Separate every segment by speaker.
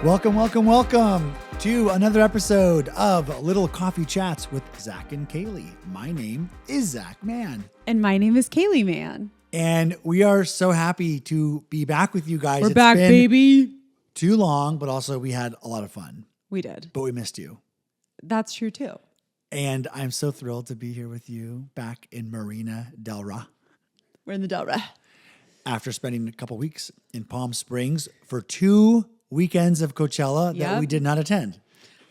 Speaker 1: Welcome to another episode of Little Coffee Chats with Zach and Kailey. My name is Zach Mann.
Speaker 2: And my name is Kailey Mann.
Speaker 1: And we are so happy to be back with you guys.
Speaker 2: We're back, baby.
Speaker 1: Too long, but also we had a lot of fun.
Speaker 2: We did.
Speaker 1: But we missed you.
Speaker 2: That's true too.
Speaker 1: And I'm so thrilled to be here with you back in Marina Del Rey.
Speaker 2: We're in the Del Rey.
Speaker 1: After spending a couple weeks in Palm Springs for 2 weekends of Coachella that we did not attend.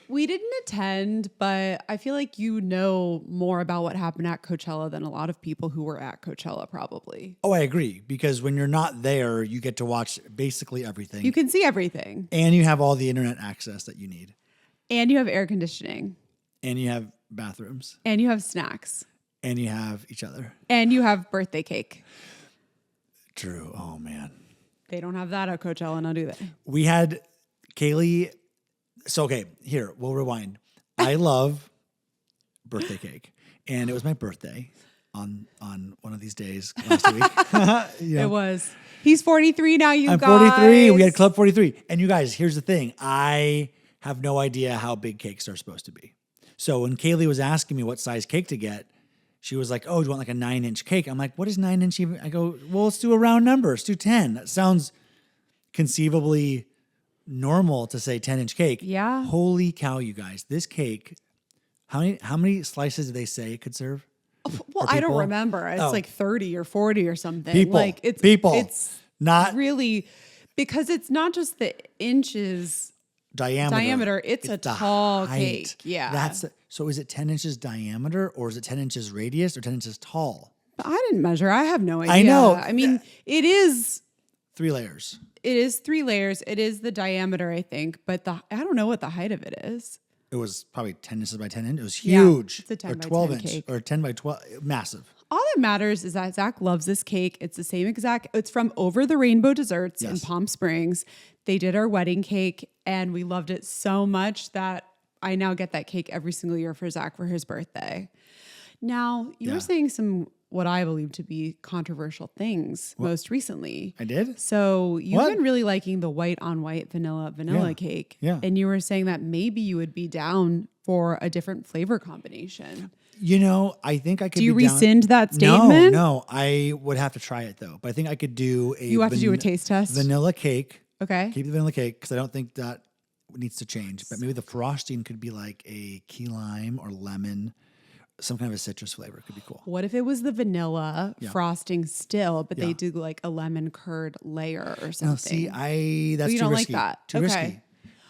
Speaker 2: We didn't attend, but I feel like you know more about what happened at Coachella than a lot of people who were at Coachella probably.
Speaker 1: Oh, I agree. Because when you're not there, you get to watch basically everything.
Speaker 2: You can see everything.
Speaker 1: And you have all the internet access that you need.
Speaker 2: And you have air conditioning.
Speaker 1: And you have bathrooms.
Speaker 2: And you have snacks.
Speaker 1: And you have each other.
Speaker 2: And you have birthday cake.
Speaker 1: True. Oh, man.
Speaker 2: They don't have that at Coachella now, do they?
Speaker 1: We had Kailey. So, okay, here, we'll rewind. I love birthday cake. And it was my birthday on one of these days last week.
Speaker 2: It was. He's 43 now, you
Speaker 1: I'm
Speaker 2: guys.
Speaker 1: 43. We had Club 43. And you guys, here's the thing. I have no idea how big cakes are supposed to be. So when Kailey was asking me what size cake to get, she was like, oh, do you want like a 9-inch cake? I'm like, what is 9-inch even? I go, well, let's do a round number. Let's do 10. That sounds conceivably normal to say 10-inch cake.
Speaker 2: Yeah.
Speaker 1: Holy cow, you guys. This cake, how many slices do they say it could serve?
Speaker 2: Well, I don't remember. It's like 30 or 40 or something.
Speaker 1: People.
Speaker 2: Like
Speaker 1: It's not
Speaker 2: really, because it's not just the inches diameter. It's a tall cake. Yeah.
Speaker 1: So is it 10 inches diameter or is it 10 inches radius or 10 inches tall?
Speaker 2: I didn't measure. I have no idea.
Speaker 1: I know.
Speaker 2: I mean, it is
Speaker 1: 3 layers.
Speaker 2: It is 3 layers. It is the diameter, I think, but I don't know what the height of it is.
Speaker 1: It was probably 10 inches by 10 inches. It was huge.
Speaker 2: It's a 10
Speaker 1: or
Speaker 2: by
Speaker 1: 12
Speaker 2: 10
Speaker 1: inch
Speaker 2: cake.
Speaker 1: or 10 by 12. Massive.
Speaker 2: All that matters is that Zach loves this cake. It's the same exact. It's from Over the Rainbow Desserts in Palm Springs. They did our wedding cake, and we loved it so much that I now get that cake every single year for Zach for his birthday. Now, you were saying some what I believe to be controversial things most recently.
Speaker 1: I did?
Speaker 2: So you've been really liking the white on white vanilla cake.
Speaker 1: Yeah.
Speaker 2: And you were saying that maybe you would be down for a different flavor combination.
Speaker 1: You know, I think I could.
Speaker 2: Do you
Speaker 1: be down.
Speaker 2: rescind that statement?
Speaker 1: No. I would have to try it though. But I think I could do a.
Speaker 2: You have to do a taste test.
Speaker 1: Vanilla cake.
Speaker 2: Okay.
Speaker 1: Keep the vanilla cake because I don't think that needs to change. But maybe the frosting could be like a key lime or lemon, some kind of a citrus flavor could be cool.
Speaker 2: What if it was the vanilla frosting still, but they do like a lemon curd layer or something?
Speaker 1: No, see, that's
Speaker 2: you
Speaker 1: too
Speaker 2: don't
Speaker 1: risky.
Speaker 2: like that.
Speaker 1: Too risky.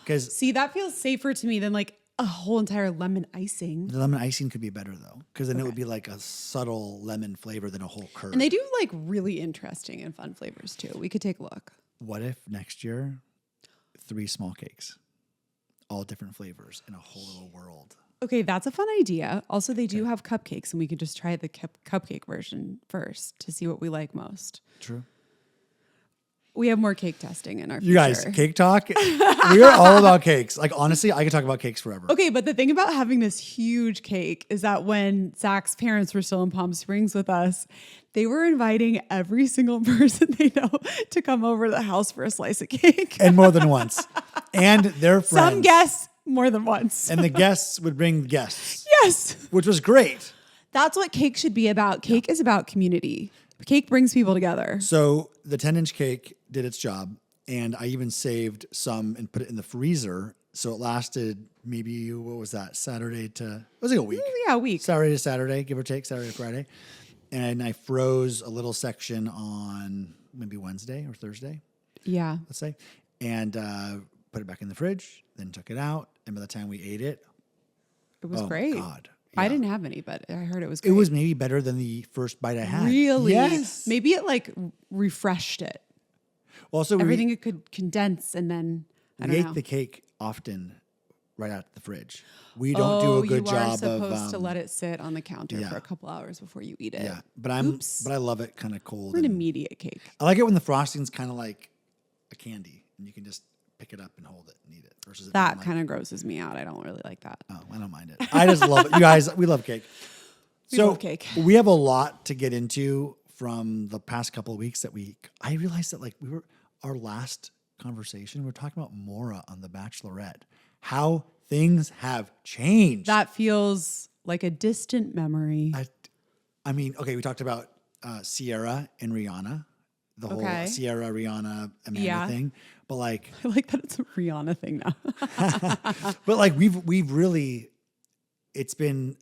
Speaker 1: Because
Speaker 2: see, that feels safer to me than like a whole entire lemon icing.
Speaker 1: the lemon icing could be better though, because then it would be like a subtle lemon flavor than a whole curd.
Speaker 2: And they do like really interesting and fun flavors too. We could take a look.
Speaker 1: What if next year, 3 small cakes, all different flavors in a whole little world?
Speaker 2: Okay, that's a fun idea. Also, they do have cupcakes, and we could just try the cupcake version first to see what we like most.
Speaker 1: True.
Speaker 2: We have more cake testing in our future.
Speaker 1: You guys, cake talk. We are all about cakes. Like, honestly, I could talk about cakes forever.
Speaker 2: Okay, but the thing about having this huge cake is that when Zach's parents were still in Palm Springs with us, they were inviting every single person they know to come over to the house for a slice of cake.
Speaker 1: And more than once. And their friends.
Speaker 2: Some guests more than once.
Speaker 1: And the guests would bring guests.
Speaker 2: Yes.
Speaker 1: Which was great.
Speaker 2: That's what cake should be about. Cake is about community. Cake brings people together.
Speaker 1: So the 10-inch cake did its job. And I even saved some and put it in the freezer. So it lasted maybe, what was that? Saturday to, it was like a week.
Speaker 2: Yeah, a week.
Speaker 1: Saturday to Saturday, give or take, Saturday to Friday. And I froze a little section on maybe Wednesday or Thursday.
Speaker 2: Yeah.
Speaker 1: Let's say. And put it back in the fridge, then took it out. And by the time we ate it,
Speaker 2: It was great.
Speaker 1: God.
Speaker 2: I
Speaker 1: Yeah.
Speaker 2: didn't have any, but I heard it was great.
Speaker 1: It was maybe better than the first bite I had.
Speaker 2: Really?
Speaker 1: Yes.
Speaker 2: Maybe it like refreshed it.
Speaker 1: Also,
Speaker 2: Everything it could condense and then, I
Speaker 1: we
Speaker 2: don't
Speaker 1: ate
Speaker 2: know.
Speaker 1: the cake often right out of the fridge. We don't do a good
Speaker 2: you are
Speaker 1: job
Speaker 2: supposed
Speaker 1: of
Speaker 2: to let it sit on the counter for a couple hours before you eat it.
Speaker 1: Yeah, but
Speaker 2: Oops.
Speaker 1: I love it kind of cold.
Speaker 2: We're an
Speaker 1: and
Speaker 2: immediate cake.
Speaker 1: I like it when the frosting's kind of like a candy and you can just pick it up and hold it and eat it versus it
Speaker 2: That
Speaker 1: being
Speaker 2: kind of grosses me out. I don't really like that.
Speaker 1: like, oh, I don't mind it. I just love it. You guys, we love cake.
Speaker 2: We love cake.
Speaker 1: We have a lot to get into from the past couple of weeks I realized that like our last conversation, we're talking about Maura on The Bachelorette. How things have changed.
Speaker 2: That feels like a distant memory.
Speaker 1: I mean, okay, we talked about Sierra and Rihanna, the whole Sierra, Rihanna, Amanda thing. But like,
Speaker 2: I like that it's a Rihanna thing now.
Speaker 1: but like we've really, it's been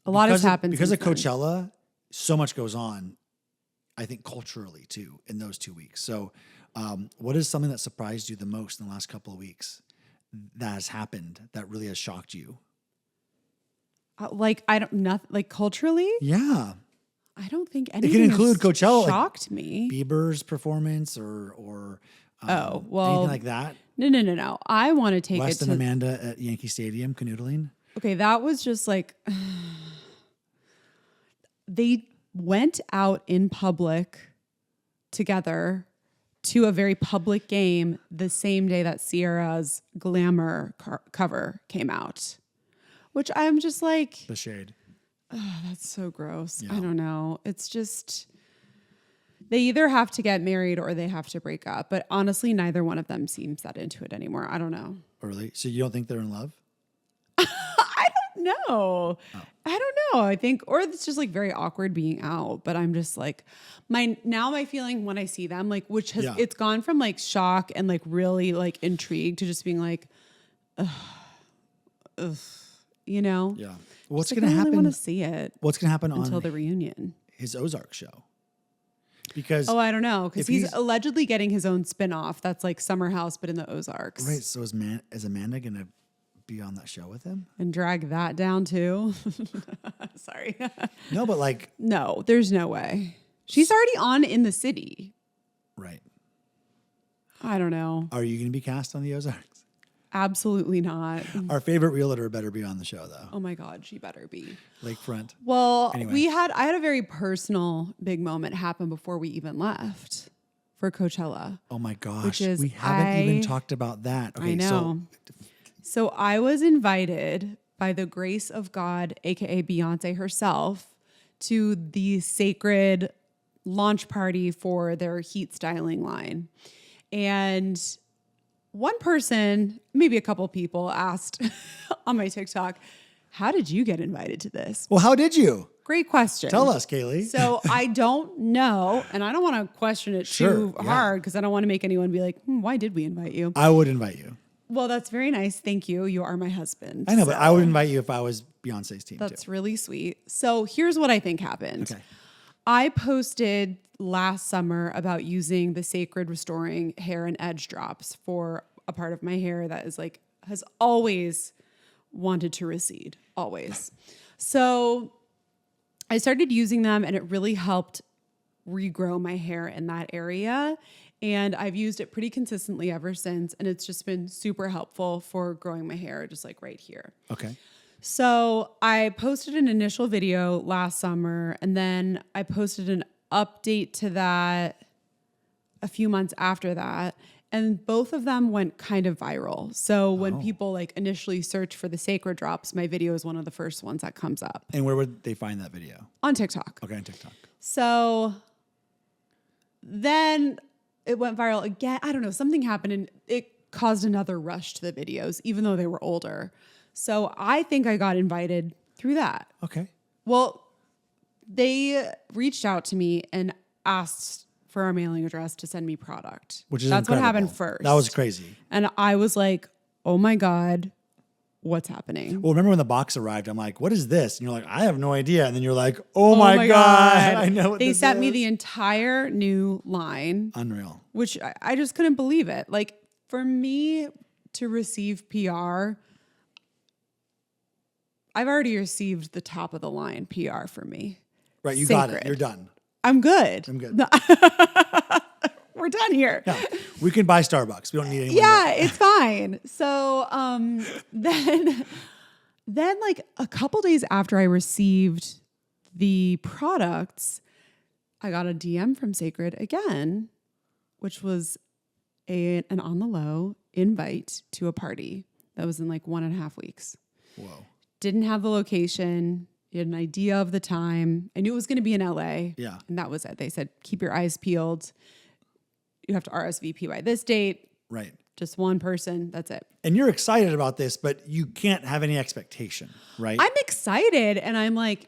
Speaker 2: a lot has happened
Speaker 1: because of
Speaker 2: since then.
Speaker 1: Coachella. So much goes on, I think culturally too in those 2 weeks. So, what is something that surprised you the most in the last couple of weeks that has happened that really has shocked you?
Speaker 2: Like culturally?
Speaker 1: Yeah.
Speaker 2: I don't think anything
Speaker 1: It can include Coachella,
Speaker 2: shocked me.
Speaker 1: Bieber's performance or
Speaker 2: anything
Speaker 1: like that.
Speaker 2: No. I want to take
Speaker 1: West
Speaker 2: it
Speaker 1: and
Speaker 2: to
Speaker 1: Amanda at Yankee Stadium canoodling.
Speaker 2: Okay, that was just like they went out in public together to a very public game the same day that Sierra's Glamour cover came out, which I'm just like,
Speaker 1: The shade.
Speaker 2: oh, that's so gross.
Speaker 1: Yeah.
Speaker 2: I don't know. It's just, they either have to get married or they have to break up. But honestly, neither one of them seems that into it anymore. I don't know.
Speaker 1: Early. So you don't think they're in love?
Speaker 2: No,
Speaker 1: Oh.
Speaker 2: I don't know. I think, or it's just like very awkward being out, but I'm just like my feeling when I see them, like, which has, it's gone from like shock and like really like intrigued to just being like, you know?
Speaker 1: Yeah. What's
Speaker 2: Like,
Speaker 1: going to happen?
Speaker 2: I want to see it
Speaker 1: What's going to happen
Speaker 2: until the reunion.
Speaker 1: His Ozark show? Because
Speaker 2: I don't know. Because
Speaker 1: if
Speaker 2: he's allegedly getting his own spinoff that's like Summer House, but in the Ozarks.
Speaker 1: right. So is Amanda going to be on that show with him?
Speaker 2: And drag that down too? Sorry.
Speaker 1: No, but like,
Speaker 2: No, there's no way. She's already on In the City.
Speaker 1: right.
Speaker 2: I don't know.
Speaker 1: Are you going to be cast on the Ozarks?
Speaker 2: Absolutely not.
Speaker 1: Our favorite realtor better be on the show though.
Speaker 2: Oh my God, she better be.
Speaker 1: Lakefront.
Speaker 2: Well,
Speaker 1: Anyway.
Speaker 2: I had a very personal big moment happen before we even left for Coachella.
Speaker 1: Oh my gosh.
Speaker 2: Which is
Speaker 1: we haven't even talked about that. Okay,
Speaker 2: I know. So I was invited by the grace of God, aka Beyonce herself, to the Cecred launch party for their heat styling line. And one person, maybe a couple people, asked on my TikTok, how did you get invited to this?
Speaker 1: Well, how did you?
Speaker 2: Great question.
Speaker 1: Tell us, Kailey.
Speaker 2: So I don't know, and I don't want to question it too hard because I don't want to make anyone be like, why did we invite you?
Speaker 1: I would invite you.
Speaker 2: Well, that's very nice. Thank you. You are my husband.
Speaker 1: I know, but I would invite you if I was Beyonce's team
Speaker 2: That's
Speaker 1: too.
Speaker 2: really sweet. So here's what I think happened.
Speaker 1: Okay.
Speaker 2: I posted last summer about using the Cecred Restoring Hair and Edge Drops for a part of my hair that is like, has always wanted to recede, always. So I started using them and it really helped regrow my hair in that area. And I've used it pretty consistently ever since. And it's just been super helpful for growing my hair, just like right here.
Speaker 1: Okay.
Speaker 2: So I posted an initial video last summer, and then I posted an update to that a few months after that. And both of them went kind of viral. So when people like initially search for the Cecred drops, my video is one of the first ones that comes up.
Speaker 1: And where would they find that video?
Speaker 2: On TikTok.
Speaker 1: Okay, on TikTok.
Speaker 2: So then it went viral again. I don't know, something happened and it caused another rush to the videos, even though they were older. So I think I got invited through that.
Speaker 1: Okay.
Speaker 2: Well, they reached out to me and asked for our mailing address to send me product.
Speaker 1: Which is
Speaker 2: That's
Speaker 1: incredible.
Speaker 2: what happened first.
Speaker 1: That was crazy.
Speaker 2: And I was like, oh my God, what's happening?
Speaker 1: Well, remember when the box arrived, I'm like, what is this? And you're like, I have no idea. And then you're like, oh my God, I know what
Speaker 2: They
Speaker 1: this
Speaker 2: sent me
Speaker 1: is.
Speaker 2: the entire new line,
Speaker 1: Unreal.
Speaker 2: which I just couldn't believe it. Like for me to receive PR, I've already received the top of the line PR for me.
Speaker 1: Right, you got it.
Speaker 2: Cecred.
Speaker 1: You're done.
Speaker 2: I'm good.
Speaker 1: I'm good.
Speaker 2: We're done here.
Speaker 1: Yeah, we can buy Starbucks. We don't need anyone.
Speaker 2: Yeah, it's fine. So then like a couple days after I received the products, I got a DM from Cecred again, which was an on the low invite to a party that was in like 1.5 weeks.
Speaker 1: Whoa.
Speaker 2: Didn't have the location. You had an idea of the time. I knew it was going to be in LA.
Speaker 1: Yeah.
Speaker 2: And that was it. They said, keep your eyes peeled. you have to RSVP by this date.
Speaker 1: Right.
Speaker 2: Just one person. That's it.
Speaker 1: And you're excited about this, but you can't have any expectation, right?
Speaker 2: I'm excited. And I'm like,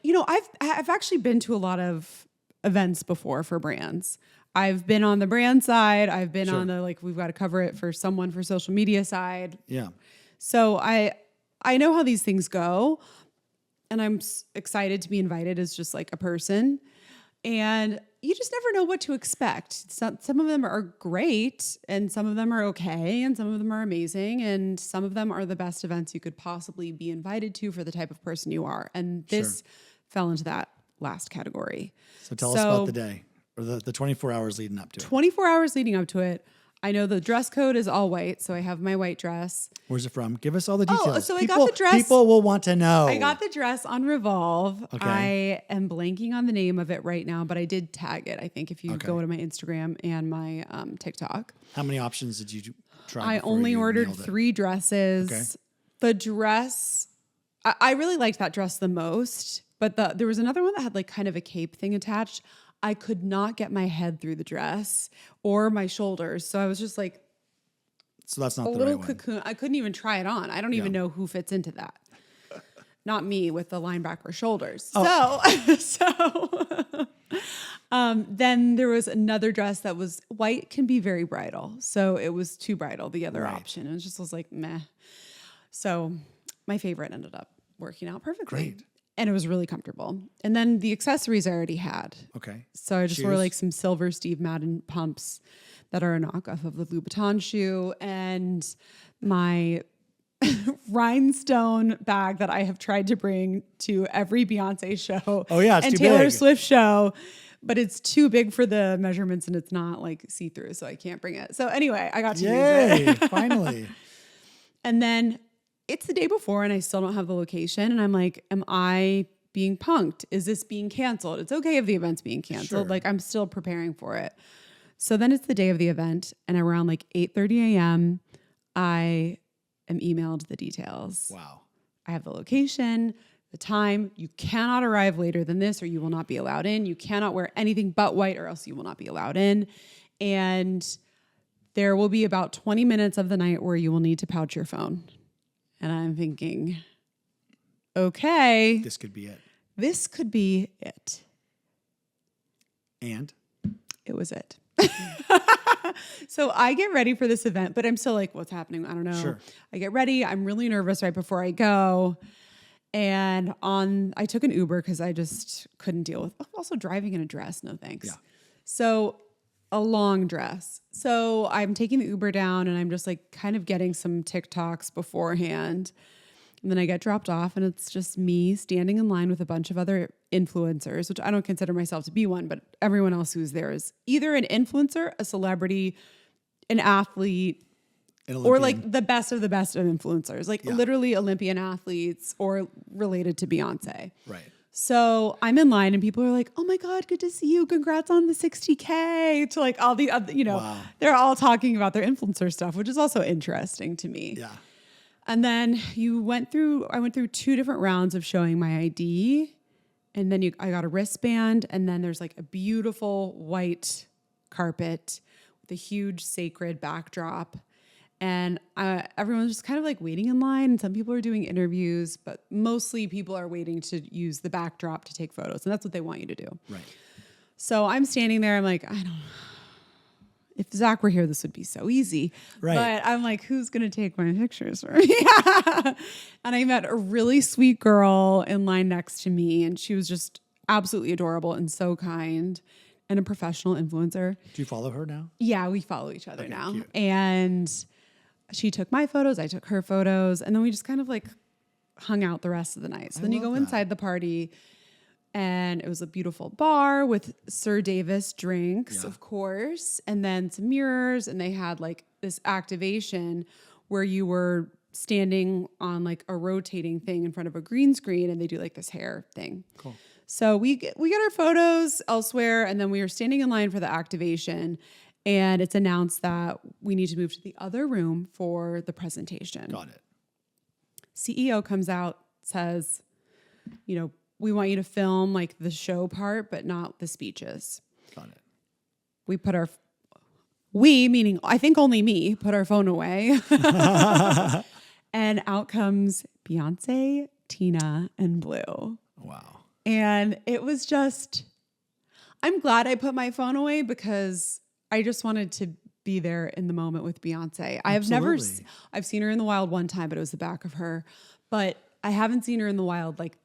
Speaker 2: I've actually been to a lot of events before for brands. I've been on the brand side. I've been on the, we've got to cover it for someone for social media side.
Speaker 1: Yeah.
Speaker 2: So I know how these things go, and I'm excited to be invited as just like a person. And you just never know what to expect. Some of them are great, and some of them are okay, and some of them are amazing, and some of them are the best events you could possibly be invited to for the type of person you are. And this fell into that last category.
Speaker 1: So tell us about the day, or the 24 hours leading up to it.
Speaker 2: 24 hours leading up to it. I know the dress code is all white, so I have my white dress.
Speaker 1: Where's it from? Give us all the details.
Speaker 2: So I got the dress.
Speaker 1: People will want to know.
Speaker 2: I got the dress on Revolve.
Speaker 1: Okay.
Speaker 2: I am blanking on the name of it right now, but I did tag it. I think if you go to my Instagram and my TikTok.
Speaker 1: How many options did you try?
Speaker 2: I only ordered 3 dresses.
Speaker 1: Okay.
Speaker 2: The dress, I really liked that dress the most, but there was another one that had like kind of a cape thing attached. I could not get my head through the dress or my shoulders. So I was just like,
Speaker 1: so that's not
Speaker 2: a
Speaker 1: the
Speaker 2: little
Speaker 1: right
Speaker 2: cocoon. I couldn't even try it on. I don't even know who fits into that. Not me with the linebacker shoulders. Oh. So then there was another dress that was white, can be very bridal. So it was too bridal, the other option. It was like, meh. So my favorite ended up working out perfectly.
Speaker 1: Great.
Speaker 2: And it was really comfortable. And then the accessories I already had.
Speaker 1: Okay.
Speaker 2: So I just wore like some silver Steve Madden pumps that are a knockoff of the Louboutin shoe, and my rhinestone bag that I have tried to bring to every Beyonce show.
Speaker 1: Oh yeah, it's
Speaker 2: and
Speaker 1: too
Speaker 2: Taylor
Speaker 1: big.
Speaker 2: Swift show, but it's too big for the measurements and it's not like see-through, so I can't bring it. So anyway, I got to use it.
Speaker 1: Finally.
Speaker 2: And then it's the day before and I still don't have the location. And I'm like, am I being punked? Is this being canceled? It's okay if the event's being canceled.
Speaker 1: Sure.
Speaker 2: Like I'm still preparing for it. So then it's the day of the event and around like 8:30 a.m., I am emailed the details.
Speaker 1: Wow.
Speaker 2: I have the location, the time. You cannot arrive later than this or you will not be allowed in. You cannot wear anything but white or else you will not be allowed in. And there will be about 20 minutes of the night where you will need to pouch your phone. And I'm thinking, okay.
Speaker 1: This could be it.
Speaker 2: This could be it.
Speaker 1: And?
Speaker 2: It was it. So I get ready for this event, but I'm still like, what's happening? I don't know.
Speaker 1: Sure.
Speaker 2: I get ready. I'm really nervous right before I go. And I took an Uber because I just couldn't deal with also driving in a dress. No thanks.
Speaker 1: Yeah.
Speaker 2: So a long dress. So I'm taking the Uber down and I'm just like kind of getting some TikToks beforehand. And then I get dropped off and it's just me standing in line with a bunch of other influencers, which I don't consider myself to be one, but everyone else who's there is either an influencer, a celebrity, an athlete, or like the best of influencers, like literally Olympian athletes or related to Beyonce.
Speaker 1: Right.
Speaker 2: So I'm in line and people are like, oh my God, good to see you. Congrats on the 60K, to like all the other,
Speaker 1: Wow.
Speaker 2: They're all talking about their influencer stuff, which is also interesting to me.
Speaker 1: Yeah.
Speaker 2: And then I went through 2 different rounds of showing my ID. And then I got a wristband. And then there's like a beautiful white carpet with a huge Cecred backdrop. And everyone's just kind of like waiting in line. And some people are doing interviews, but mostly people are waiting to use the backdrop to take photos. And that's what they want you to do.
Speaker 1: Right.
Speaker 2: So I'm standing there. I'm like, if Zach were here, this would be so easy.
Speaker 1: Right.
Speaker 2: But I'm like, who's going to take my pictures for me? And I met a really sweet girl in line next to me. And she was just absolutely adorable and so kind and a professional influencer.
Speaker 1: Do you follow her now?
Speaker 2: Yeah, we follow each other now.
Speaker 1: Cute.
Speaker 2: And she took my photos. I took her photos. And then we just kind of like hung out the rest of the night. So then you go inside the party. And it was a beautiful bar with Sir Davis drinks, of course, and then some mirrors. And they had like this activation where you were standing on like a rotating thing in front of a green screen and they do like this hair thing.
Speaker 1: Cool.
Speaker 2: So we get our photos elsewhere. And then we were standing in line for the activation. And it's announced that we need to move to the other room for the presentation.
Speaker 1: Got it.
Speaker 2: CEO comes out, says, we want you to film like the show part, but not the speeches.
Speaker 1: Got it.
Speaker 2: We put our we, meaning I think only me, put our phone away. And out comes Beyonce, Tina, and Blue.
Speaker 1: Wow.
Speaker 2: And it was just, I'm glad I put my phone away because I just wanted to be there in the moment with Beyonce. I've seen her in the wild one time, but it was the back of her. But I haven't seen her in the wild, like,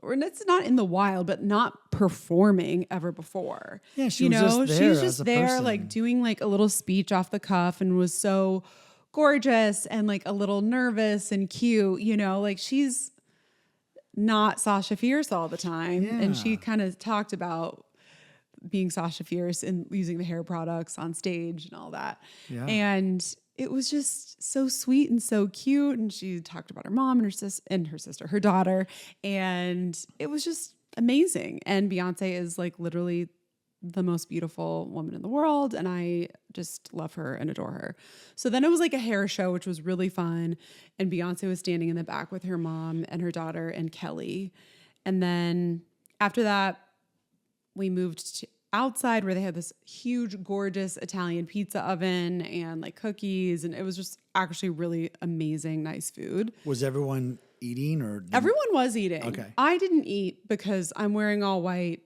Speaker 2: or it's not in the wild, but not performing ever before.
Speaker 1: Yeah, she was just there,
Speaker 2: like doing like a little speech off the cuff and was so gorgeous and like a little nervous and cute, like she's not Sasha Fierce all the time.
Speaker 1: Yeah.
Speaker 2: And she kind of talked about being Sasha Fierce and using the hair products on stage and all that.
Speaker 1: Yeah.
Speaker 2: And it was just so sweet and so cute. And she talked about her mom and her sister, her daughter. And it was just amazing. And Beyonce is like literally the most beautiful woman in the world. And I just love her and adore her. So then it was like a hair show, which was really fun. And Beyonce was standing in the back with her mom and her daughter and Kelly. And then after that, we moved to outside where they had this huge, gorgeous Italian pizza oven and like cookies. And it was just actually really amazing, nice food.
Speaker 1: Was everyone eating or?
Speaker 2: Everyone was eating.
Speaker 1: Okay.
Speaker 2: I didn't eat because I'm wearing all white.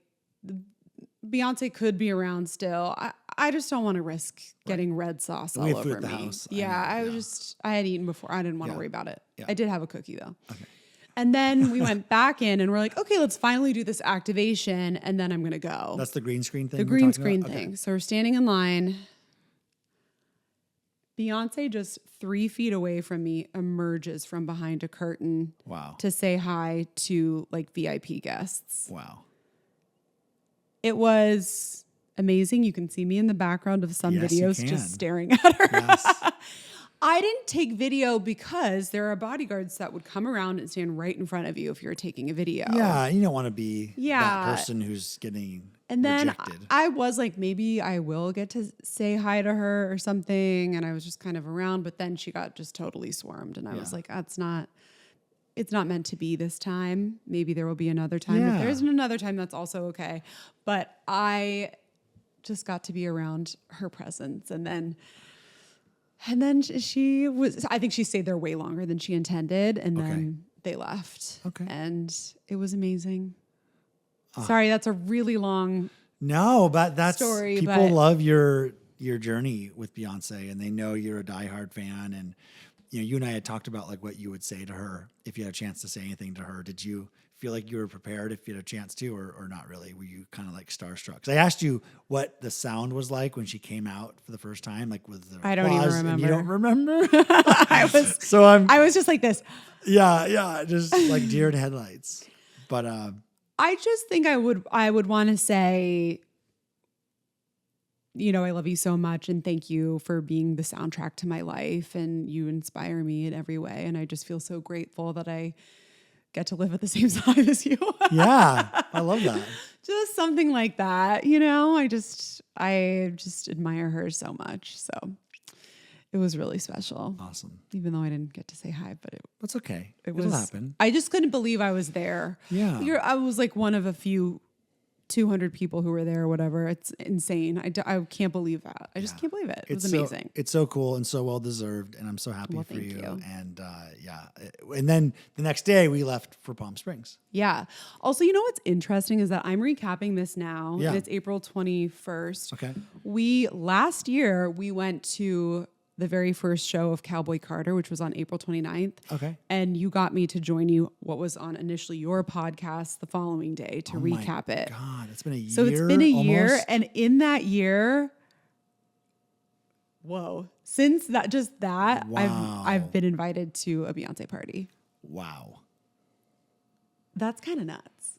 Speaker 2: Beyonce could be around still. I just don't want to risk getting red sauce all over
Speaker 1: at the
Speaker 2: me.
Speaker 1: house.
Speaker 2: Yeah, I had eaten before. I didn't want to worry about it.
Speaker 1: Yeah.
Speaker 2: I did have a cookie though.
Speaker 1: Okay.
Speaker 2: And then we went back in and we're like, okay, let's finally do this activation. And then I'm going to go.
Speaker 1: That's the green screen thing?
Speaker 2: The green screen thing. Okay. So we're standing in line. Beyonce just 3 feet away from me emerges from behind a curtain.
Speaker 1: Wow.
Speaker 2: To say hi to like VIP guests.
Speaker 1: Wow.
Speaker 2: It was amazing. You can see me in the background of some videos just staring at her.
Speaker 1: Yes.
Speaker 2: I didn't take video because there are bodyguards that would come around and stand right in front of you if you're taking a video.
Speaker 1: Yeah, you don't want to be that person who's getting rejected.
Speaker 2: I was like, maybe I will get to say hi to her or something. And I was just kind of around, but then she got just totally swarmed. And I was like, it's not meant to be this time. Maybe there will be another time.
Speaker 1: Yeah.
Speaker 2: If there isn't another time, that's also okay. But I just got to be around her presence. And then she was, I think she stayed there way longer than she intended. And then they left.
Speaker 1: Okay.
Speaker 2: And it was amazing. Sorry, that's a really long
Speaker 1: but that's
Speaker 2: story.
Speaker 1: People love your journey with Beyonce and they know you're a diehard fan. And you and I had talked about like what you would say to her if you had a chance to say anything to her. Did you feel like you were prepared if you had a chance to, or not really? Were you kind of like starstruck? Because I asked you what the sound was like when she came out for the first time, like with the
Speaker 2: I don't even remember.
Speaker 1: And you don't remember?
Speaker 2: I was just like this.
Speaker 1: Yeah, just like deer in headlights. But
Speaker 2: I just think I would want to say, I love you so much and thank you for being the soundtrack to my life and you inspire me in every way. And I just feel so grateful that I get to live at the same time as you.
Speaker 1: Yeah, I love that.
Speaker 2: Just something like that, I just admire her so much. So it was really special.
Speaker 1: Awesome.
Speaker 2: Even though I didn't get to say hi, but
Speaker 1: that's okay.
Speaker 2: It'll
Speaker 1: happen.
Speaker 2: I just couldn't believe I was there.
Speaker 1: Yeah.
Speaker 2: I was like one of a few 200 people who were there or whatever. It's insane. I can't believe that. I just can't believe it. It was amazing.
Speaker 1: It's so cool and so well deserved. And I'm so happy for
Speaker 2: thank you.
Speaker 1: And and then the next day we left for Palm Springs.
Speaker 2: Yeah. Also, what's interesting is that I'm recapping this now.
Speaker 1: Yeah.
Speaker 2: And it's April 21st.
Speaker 1: Okay.
Speaker 2: Last year we went to the very first show of Cowboy Carter, which was on April 29th.
Speaker 1: Okay.
Speaker 2: And you got me to join you, what was on initially your podcast the following day to recap it.
Speaker 1: God, it's been a year.
Speaker 2: So it's been a year.
Speaker 1: Almost.
Speaker 2: And in that year, since that,
Speaker 1: Wow.
Speaker 2: I've been invited to a Beyonce party.
Speaker 1: Wow.
Speaker 2: That's kind of nuts.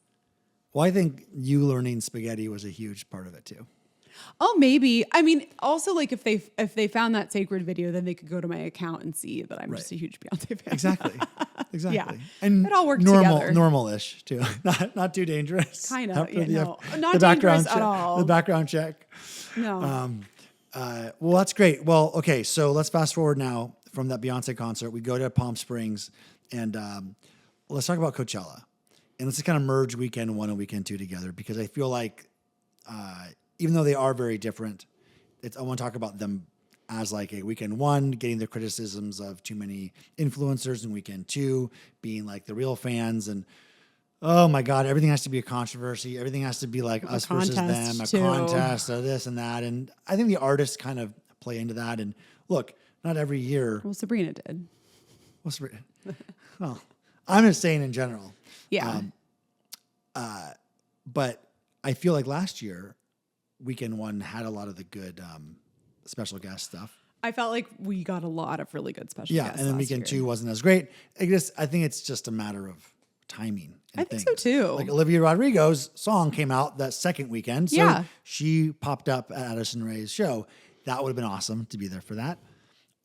Speaker 1: Well, I think you learning spaghetti was a huge part of it too.
Speaker 2: Oh, maybe. I mean, also like if they found that Cecred video, then they could go to my account and see that I'm just a huge Beyonce fan.
Speaker 1: Exactly.
Speaker 2: Yeah.
Speaker 1: And
Speaker 2: it all worked together.
Speaker 1: Normal-ish too. Not too dangerous.
Speaker 2: Kind of.
Speaker 1: The
Speaker 2: Not dangerous at all.
Speaker 1: The background check.
Speaker 2: No.
Speaker 1: Well, that's great. Well, okay. So let's fast forward now from that Beyonce concert. We go to Palm Springs and let's talk about Coachella. And let's just kind of merge weekend one and weekend two together because I feel like even though they are very different, I want to talk about them as like a weekend one, getting the criticisms of too many influencers, and weekend two being like the real fans. And oh my God, everything has to be a controversy. Everything has to be like us versus them, a contest, or this and that. And I think the artists kind of play into that. And look, not every year.
Speaker 2: Well, Sabrina did.
Speaker 1: Well, I'm just saying in general.
Speaker 2: Yeah.
Speaker 1: But I feel like last year, weekend one had a lot of the good special guest stuff.
Speaker 2: I felt like we got a lot of really good special guests.
Speaker 1: And then weekend two wasn't as great. I think it's just a matter of timing.
Speaker 2: I think so too.
Speaker 1: Like Olivia Rodrigo's song came out that second weekend. So she popped up at Addison Rae's show. That would have been awesome to be there for that.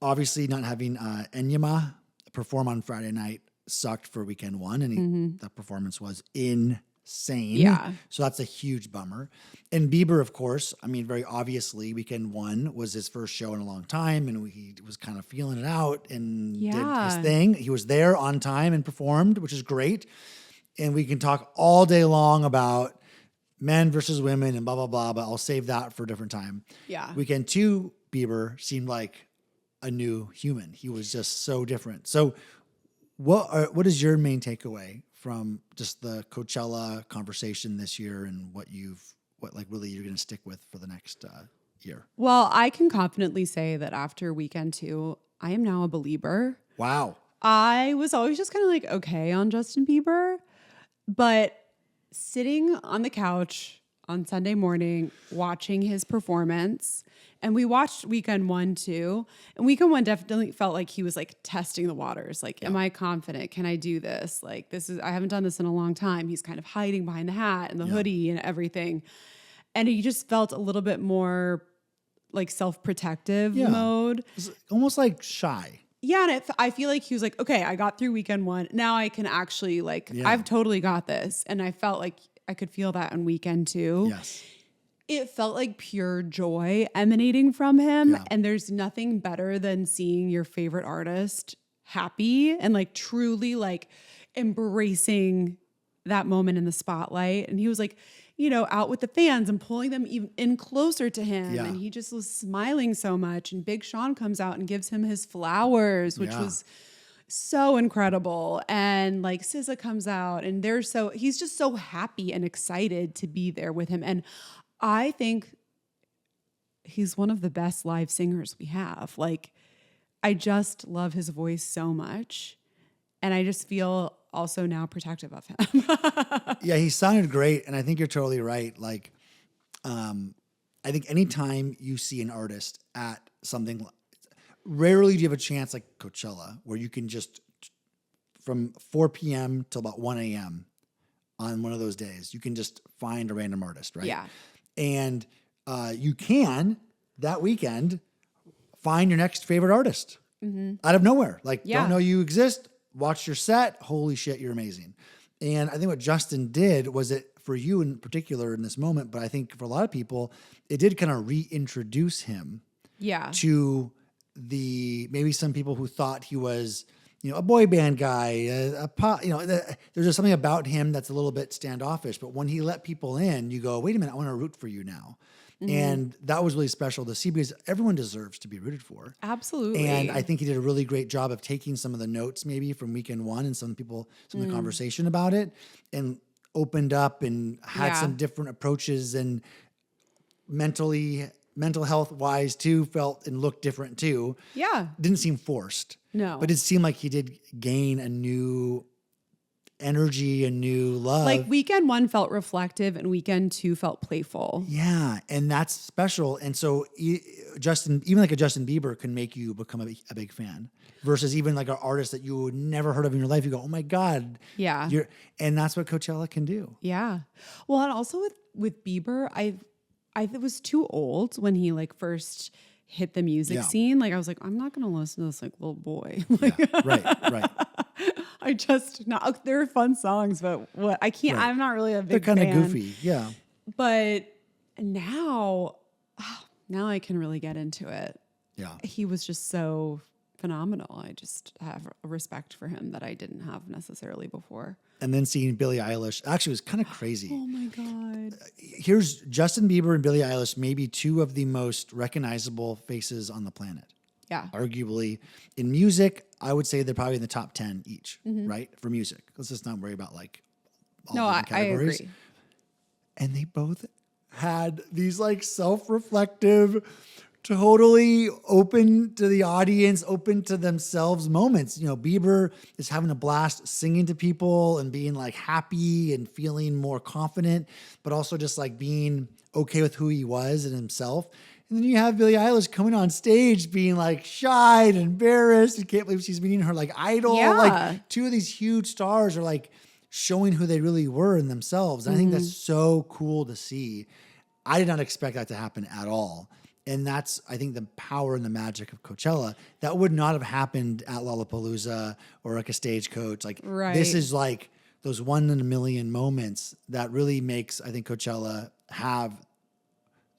Speaker 1: Obviously, not having Enyema perform on Friday night sucked for weekend one. And that performance was insane.
Speaker 2: Yeah.
Speaker 1: So that's a huge bummer. And Bieber, of course, I mean, very obviously, weekend one was his first show in a long time, and he was kind of feeling it out and did his thing. He was there on time and performed, which is great. And we can talk all day long about men versus women and blah, blah, blah, but I'll save that for a different time.
Speaker 2: Yeah.
Speaker 1: Weekend two, Bieber seemed like a new human. He was just so different. So what is your main takeaway from just the Coachella conversation this year, and what really you're going to stick with for the next year?
Speaker 2: Well, I can confidently say that after weekend two, I am now a believer.
Speaker 1: Wow.
Speaker 2: I was always just kind of like, okay on Justin Bieber, but sitting on the couch on Sunday morning, watching his performance, and we watched weekend one too. And weekend one definitely felt like he was like testing the waters. Like, am I confident? Can I do this? Like, I haven't done this in a long time. He's kind of hiding behind the hat and the hoodie and everything. And he just felt a little bit more like self-protective mode.
Speaker 1: It's almost like shy.
Speaker 2: Yeah, and I feel like he was like, okay, I got through weekend one. Now I can actually I've totally got this. And I felt like I could feel that on weekend two.
Speaker 1: Yes.
Speaker 2: It felt like pure joy emanating from him.
Speaker 1: Yeah.
Speaker 2: And there's nothing better than seeing your favorite artist happy and like truly like embracing that moment in the spotlight. And he was like, out with the fans and pulling them even in closer to him.
Speaker 1: Yeah.
Speaker 2: And he just was smiling so much. And Big Sean comes out and gives him his flowers, which was so incredible. And like SZA comes out and he's just so happy and excited to be there with him. And I think he's one of the best live singers we have. Like, I just love his voice so much. And I just feel also now protective of him.
Speaker 1: Yeah, he sounded great. And I think you're totally right. Like, I think anytime you see an artist at something, rarely do you have a chance like Coachella, where you can just, from 4 p.m. till about 1 a.m. on one of those days, you can just find a random artist, right?
Speaker 2: Yeah.
Speaker 1: And you can, that weekend, find your next favorite artist out of nowhere. Like, don't know you exist, watch your set, holy shit, you're amazing. And I think what Justin did was, it for you in particular in this moment, but I think for a lot of people, it did kind of reintroduce him to maybe some people who thought he was, a boy band guy, a pop, there's just something about him that's a little bit standoffish. But when he let people in, you go, wait a minute, I want to root for you now. Mm-hmm. And that was really special to see, because everyone deserves to be rooted for.
Speaker 2: Absolutely.
Speaker 1: And I think he did a really great job of taking some of the notes maybe from weekend one and some of the conversation about it, and opened up and had some different approaches, and mental health wise too, felt and looked different too.
Speaker 2: Yeah.
Speaker 1: Didn't seem forced.
Speaker 2: No.
Speaker 1: But it seemed like he did gain a new energy, a new love.
Speaker 2: Like weekend one felt reflective and weekend two felt playful.
Speaker 1: Yeah. And that's special. And so even like a Justin Bieber can make you become a big fan, versus even like an artist that you would never heard of in your life. You go, oh my God.
Speaker 2: Yeah.
Speaker 1: And that's what Coachella can do.
Speaker 2: Yeah. Well, and also with Bieber, I was too old when he like first hit the music scene. Like I was like, I'm not going to listen to this like little boy.
Speaker 1: Right.
Speaker 2: I just not. They're fun songs, but what I can't. Right. I'm not really a big.
Speaker 1: They're kind of goofy, yeah.
Speaker 2: But now I can really get into it.
Speaker 1: Yeah,
Speaker 2: he was just so phenomenal. I just have a respect for him that I didn't have necessarily before.
Speaker 1: And then seeing Billie Eilish actually was kind of crazy.
Speaker 2: Oh my God.
Speaker 1: Here's Justin Bieber and Billie Eilish, maybe two of the most recognizable faces on the planet.
Speaker 2: Yeah.
Speaker 1: Arguably in music, I would say they're probably in the top 10 each, right? For music. Let's just not worry about like all
Speaker 2: No,
Speaker 1: the categories.
Speaker 2: I agree.
Speaker 1: And they both had these like self-reflective, totally open to the audience, open to themselves moments. You know, Bieber is having a blast singing to people and being like happy and feeling more confident, but also just like being okay with who he was and himself. And then you have Billie Eilish coming on stage being like shy and embarrassed and can't believe she's meeting her like idol.
Speaker 2: Yeah.
Speaker 1: Like two of these huge stars are like showing who they really were in themselves. And I think that's so cool to see. I did not expect that to happen at all. And that's, I think, the power and the magic of Coachella. That would not have happened at Lollapalooza or like a Stagecoach. Like this is like those 1 in a million moments that really makes, I think, Coachella have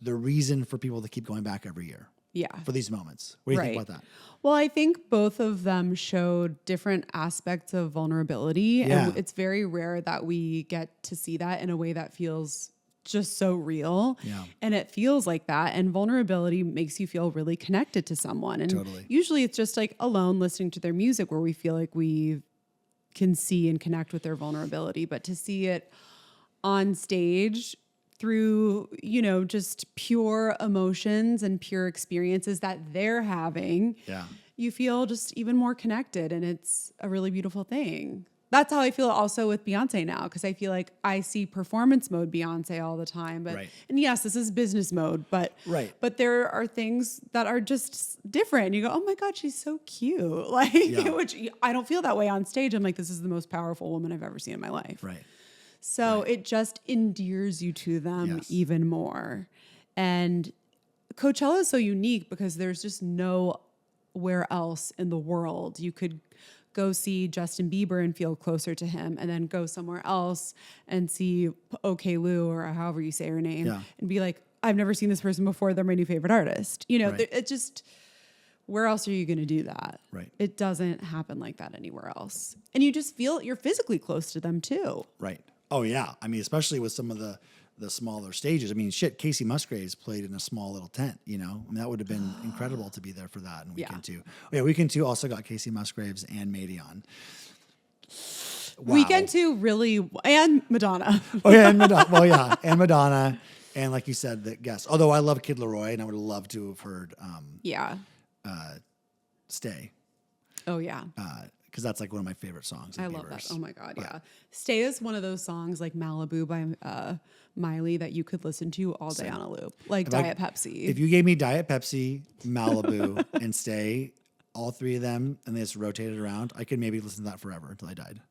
Speaker 1: the reason for people to keep going back every year.
Speaker 2: Yeah.
Speaker 1: For these moments. What do you think about that?
Speaker 2: Well, I think both of them showed different aspects of vulnerability.
Speaker 1: Yeah.
Speaker 2: And it's very rare that we get to see that in a way that feels just so real.
Speaker 1: Yeah.
Speaker 2: And it feels like that. And vulnerability makes you feel really connected to someone. And usually it's just like alone listening to their music where we feel like we can see and connect with their vulnerability. But to see it on stage through, you know, just pure emotions and pure experiences that they're having, you feel just even more connected. And it's a really beautiful thing. That's how I feel also with Beyonce now, because I feel like I see performance mode Beyonce all the time. But and yes, this is business mode, but there are things that are just different. You go, oh my God, she's so cute. Like, which I don't feel that way on stage. I'm like, this is the most powerful woman I've ever seen in my life.
Speaker 1: Right.
Speaker 2: So it just endears you to them even more. And Coachella is so unique because there's just nowhere else in the world you could go see Justin Bieber and feel closer to him, and then go somewhere else and see Kailey or however you say her name and be like, I've never seen this person before. They're my new favorite artist. You know, it just, where else are you going to do that?
Speaker 1: Right.
Speaker 2: It doesn't happen like that anywhere else. And you just feel you're physically close to them too.
Speaker 1: Right. Oh yeah. I mean, especially with some of the smaller stages. I mean, shit, Casey Musgraves played in a small little tent, you know? I mean, that would have been incredible to be there for that. And Weekend 2. Oh, yeah, Weekend 2 also got Casey Musgraves and Mady on. Wow.
Speaker 2: Weekend 2 really, and Madonna.
Speaker 1: Oh yeah, and Madonna. Well, yeah, and Madonna. And like you said, the guests. Although I love Kid Laroi, and I would have loved to have heard Stay.
Speaker 2: Oh, yeah.
Speaker 1: Because that's like one of my favorite songs.
Speaker 2: I love that. Oh my God, yeah. Stay is one of those songs like Malibu by Miley that you could listen to all day on a loop, like Diet Pepsi.
Speaker 1: If you gave me Diet Pepsi, Malibu, and Stay, all three of them, and they just rotated around, I could maybe listen to that forever until I died.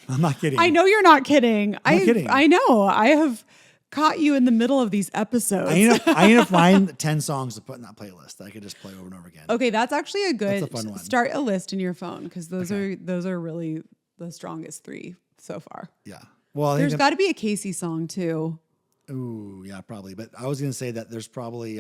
Speaker 1: I'm not kidding.
Speaker 2: I know you're not kidding.
Speaker 1: I'm not kidding.
Speaker 2: I know. I have caught you in the middle of these episodes.
Speaker 1: I need to find 10 songs to put in that playlist that I could just play over and over again.
Speaker 2: Okay, that's actually a good
Speaker 1: That's a fun one.
Speaker 2: Start a list in your phone, because those are really the strongest 3 so far.
Speaker 1: Yeah. Well,
Speaker 2: there's got to be a Casey song too.
Speaker 1: Ooh, yeah, probably. But I was going to say that there's probably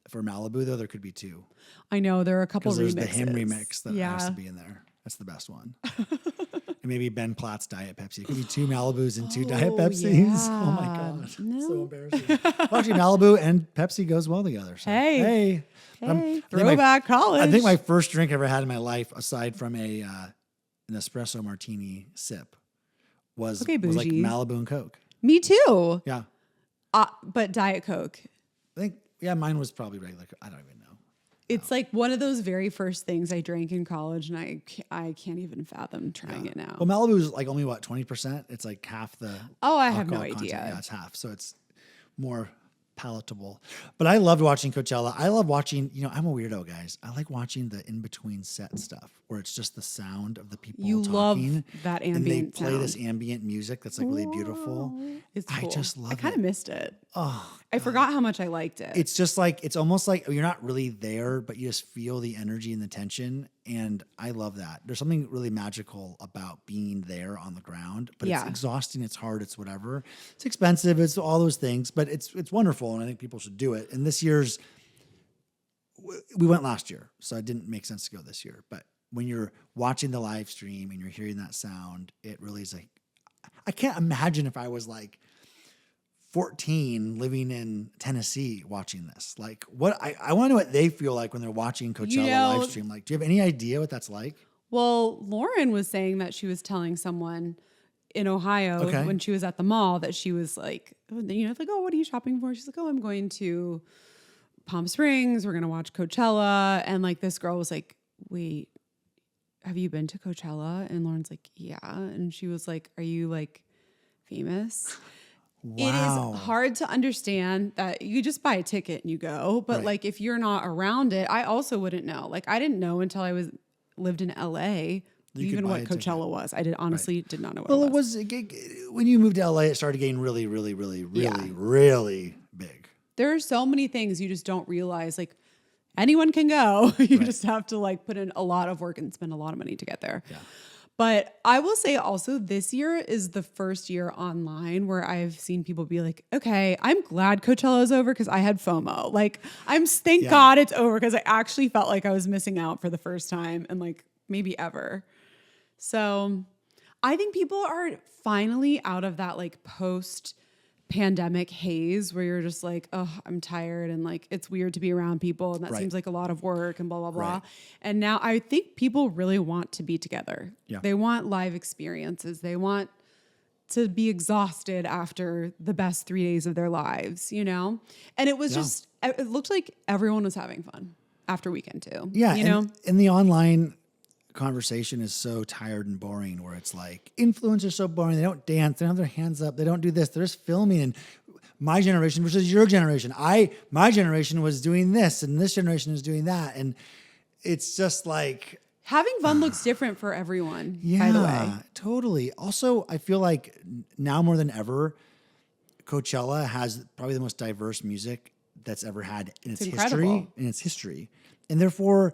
Speaker 1: for Malibu though there could be 2.
Speaker 2: I know there are a couple remixes.
Speaker 1: There's the hymn remix that has to be in there. That's the best one. And maybe Ben Platt's Diet Pepsi. It could be 2 Malibus and 2 Diet Pepsis.
Speaker 2: Yeah.
Speaker 1: Oh my God. No. So embarrassing. Well, actually, Malibu and Pepsi goes well together. So.
Speaker 2: Hey. Throwback college.
Speaker 1: I think my first drink I ever had in my life, aside from an espresso martini sip, was like Malibu and Coke.
Speaker 2: Me too.
Speaker 1: Yeah.
Speaker 2: But Diet Coke.
Speaker 1: I think, mine was probably regular. I don't even know.
Speaker 2: It's like one of those very first things I drank in college, and I can't even fathom trying it now.
Speaker 1: Well, Malibu is like only 20%. It's like half the.
Speaker 2: Oh, I have no
Speaker 1: content.
Speaker 2: idea.
Speaker 1: Yeah, it's half, so it's more palatable. But I loved watching Coachella. I love watching. You know, I'm a weirdo, guys. I like watching the in between set stuff where it's just the sound of the people talking.
Speaker 2: Love that ambient
Speaker 1: and they play
Speaker 2: sound.
Speaker 1: this ambient music that's like really beautiful.
Speaker 2: It's cool.
Speaker 1: I just love it.
Speaker 2: I kind of missed it.
Speaker 1: Oh,
Speaker 2: I forgot how much I liked it.
Speaker 1: It's just like, it's almost like you're not really there, but you just feel the energy and the tension. And I love that. There's something really magical about being there on the ground, but it's exhausting. It's hard. It's whatever. It's expensive. It's all those things, but it's wonderful. And I think people should do it. And this year's, we went last year, so it didn't make sense to go this year. But when you're watching the live stream and you're hearing that sound, it really is like, I can't imagine if I was like 14 living in Tennessee watching this. Like what I want to know what they feel like when they're watching Coachella live stream. Like, do you have any idea what that's like?
Speaker 2: Well, Lauren was saying that she was telling someone in Ohio when she was at the mall that she was like, like, oh, what are you shopping for? She's like, oh, I'm going to Palm Springs. We're going to watch Coachella. And like this girl was like, wait, have you been to Coachella? And Lauren's like, yeah. And she was like, are you like famous?
Speaker 1: Wow.
Speaker 2: It is hard to understand that you just buy a ticket and you go. But like, if you're not around it, I also wouldn't know. Like, I didn't know until I lived in LA, even what Coachella was. I did not know what it was.
Speaker 1: When you moved to LA, it started getting really, really, really, really, really big.
Speaker 2: There are so many things you just don't realize. Like, anyone can go. You just have to like put in a lot of work and spend a lot of money to get there. Yeah. But I will say also this year is the first year online where I've seen people be like, okay, I'm glad Coachella is over because I had FOMO. Like, thank God it's over because I actually felt like I was missing out for the first time and like maybe ever. So I think people are finally out of that like post-pandemic haze where you're just like, oh, I'm tired and like it's weird to be around people and that seems like a lot of work and blah, blah, blah. And now I think people really want to be together. Yeah. They want live experiences. They want to be exhausted after the best 3 days of their lives, you know? And it was just, it looked like everyone was having fun after weekend too.
Speaker 1: Yeah.
Speaker 2: You know?
Speaker 1: And the online conversation is so tired and boring where it's like influencers are so boring. They don't dance. They don't have their hands up. They don't do this. They're just filming. And my generation versus your generation. My generation was doing this and this generation is doing that. And it's just like
Speaker 2: having fun looks different for everyone, by the way.
Speaker 1: Totally. Also, I feel like now more than ever, Coachella has probably the most diverse music that's ever had in its history. And therefore,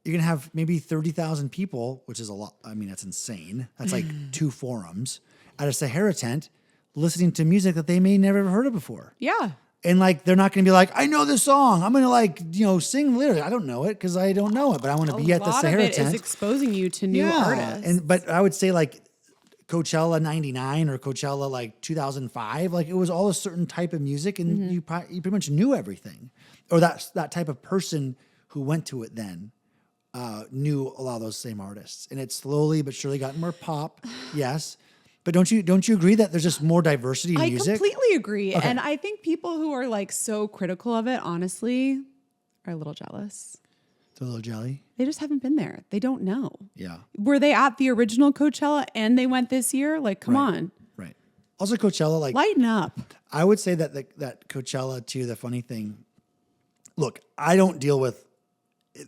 Speaker 1: you're going to have maybe 30,000 people, which is a lot. I mean, that's insane. That's like 2 forums at a Sahara tent listening to music that they may never have heard of before. Yeah. And like, they're not going to be like, I know this song. I'm going to like, sing literally. I don't know it because I don't know it, but I want to be at the Sahara tent. A lot of it is
Speaker 2: exposing you to new artists.
Speaker 1: But I would say like Coachella 99 or Coachella like 2005, like it was all a certain type of music and you pretty much knew everything. Or that type of person who went to it then. Knew a lot of those same artists, and it's slowly but surely gotten more pop. Yes, but don't you agree that there's just more diversity in music?
Speaker 2: I completely agree, and I think people who are like so critical of it, honestly, are a little jealous.
Speaker 1: They're a little jelly.
Speaker 2: They just haven't been there. They don't know.
Speaker 1: Yeah.
Speaker 2: Were they at the original Coachella and they went this year? Like, come on.
Speaker 1: Right. Also, Coachella, like
Speaker 2: lighten up.
Speaker 1: I would say that that Coachella too. The funny thing, look, I don't deal with